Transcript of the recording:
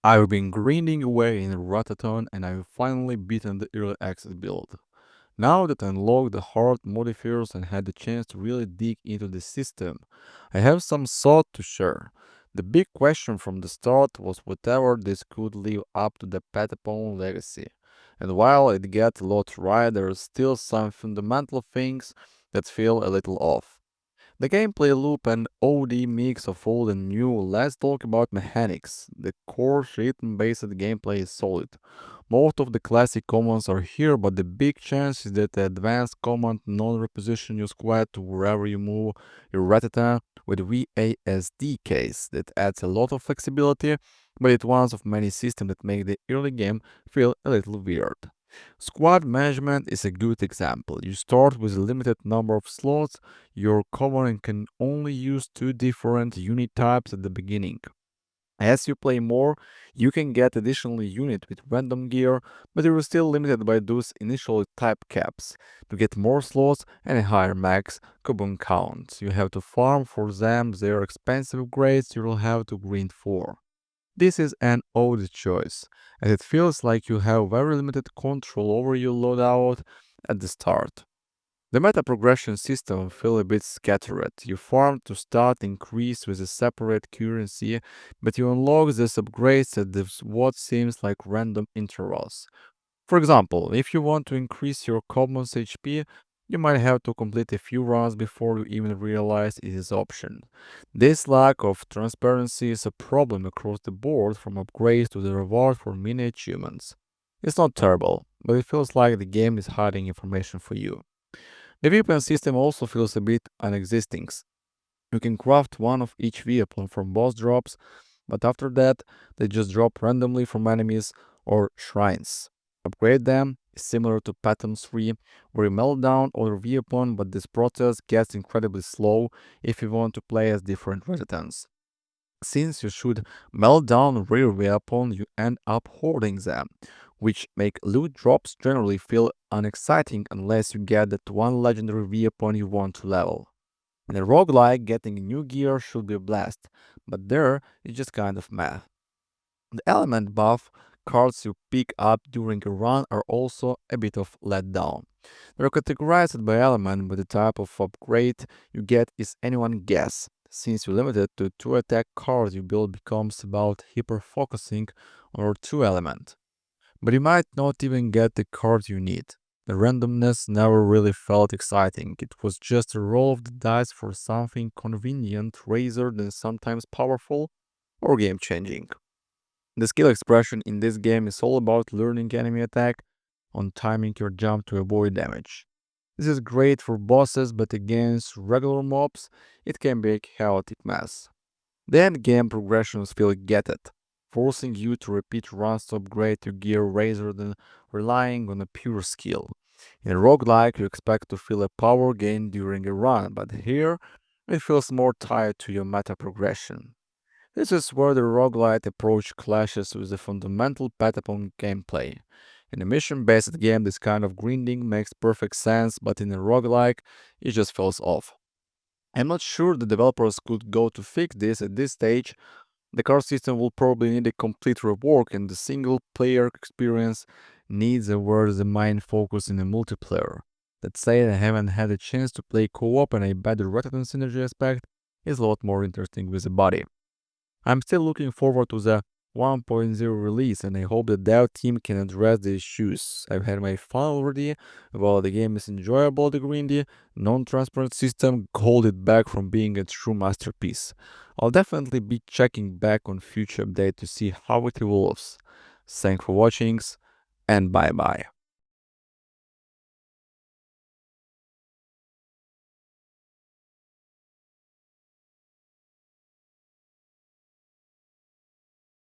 I've been grinding away in Ratatan and I've finally beaten the early access build. Now that I unlocked the hard modifiers and had the chance to really dig into the system, I have some thought to share. The big question from the start was whether this could live up to the Patapon legacy. And while it gets a lot right, there are still some fundamental things that feel a little off. The gameplay loop and OD mix of old and new. Let's talk about mechanics. The core rhythm-based gameplay is solid. Most of the classic commands are here, but the big chance is that the advanced command non-reposition your squad to wherever you move your Ratatan with VASD case. That adds a lot of flexibility, but it's one of many systems that make the early game feel a little weird. Squad management is a good example. You start with a limited number of slots. Your command can only use two different unit types at the beginning. As you play more, you can get additional units with random gear, but you are still limited by those initial type caps. To get more slots and a higher max coupon count, you have to farm for them. They are expensive upgrades you will have to grind for. This is an odd choice, as it feels like you have very limited control over your loadout at the start. The meta progression system feels a bit scattered. You farm to start increase with a separate currency, but you unlock these upgrades at what seems like random intervals. For example, if you want to increase your combo's HP, you might have to complete a few runs before you even realize it is an option. This lack of transparency is a problem across the board from upgrades to the reward for mini achievements. It's not terrible, but it feels like the game is hiding information for you. The weapon system also feels a bit unexisting. You can craft one of each weapon from boss drops, but after that, they just drop randomly from enemies or shrines. Upgrade them is similar to Pattern 3, where you melt down other weapon, but this process gets incredibly slow if you want to play as different residents. Since you should melt down rare weapon, you end up hoarding them, which make loot drops generally feel unexciting unless you get that one legendary weapon you want to level. In a roguelike, getting new gear should be a blast, but there it's just kind of meh. The element buff cards you pick up during a run are also a bit of letdown. They're categorized by element, but the type of upgrade you get is anyone's guess. Since you're limited to two attack cards, your build becomes about hyper focusing on your two element. But you might not even get the card you need. The randomness never really felt exciting. It was just a roll of the dice for something convenient rather than sometimes powerful or game changing. The skill expression in this game is all about learning enemy attack on timing your jump to avoid damage. This is great for bosses, but against regular mobs, it can be a chaotic mess. The end game progressions feel gated, forcing you to repeat runs to upgrade your gear rather than relying on a pure skill. In a roguelike, you expect to feel a power gain during a run, but here it feels more tied to your meta progression. This is where the roguelite approach clashes with the fundamental Patapon gameplay. In a mission-based game, this kind of grinding makes perfect sense, but in a roguelike, it just falls off. I'm not sure the developers could go to fix this at this stage. The card system will probably need a complete rework, and the single-player experience needs a where the main focus in a multiplayer. That said, I haven't had a chance to play co-op, and I bet the Ratatan synergy aspect is a lot more interesting with the body. I'm still looking forward to the 1.0 release, and I hope the dev team can address the issues. I've had my fun already. While the game is enjoyable, the grindy, non-transparent system hold it back from being a true masterpiece. I'll definitely be checking back on future updates to see how it evolves. Thanks for watching, and bye bye.